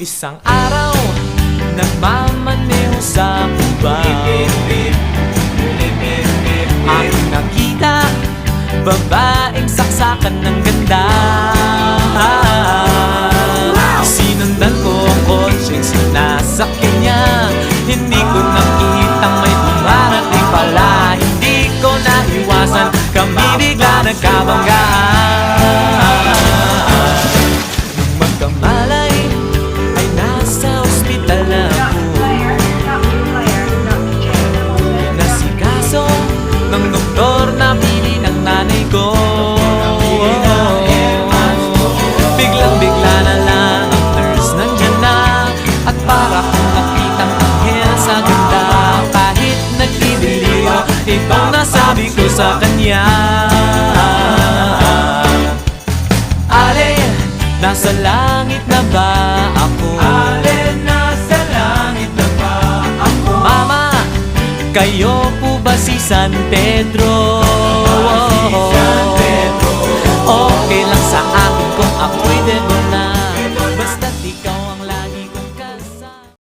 Isang araw, nagmamaneho sa Cuba. Aking nakita, babaeng saksakan ng ganda. Sinundan ko ang kotseng sinasakyan niya. Hindi ko nakitang may dumarating pala. Hindi ko naiwasan, kami bigla nagkabanggaan. Nung magkamalay, ay nasa ospital na ako. Nasikaso ng doktor na pili ng nanay ko. Biglang-bigla na lang ang nurse nandyan na. At para kong nakitang anghel sa ganda. Kahit nagdidiliyo, itong nasabi ko sa kanya. Ale, nasa langit na ba ako? Ale, nasa langit na ba ako? Mama, kayo po ba si San Pedro?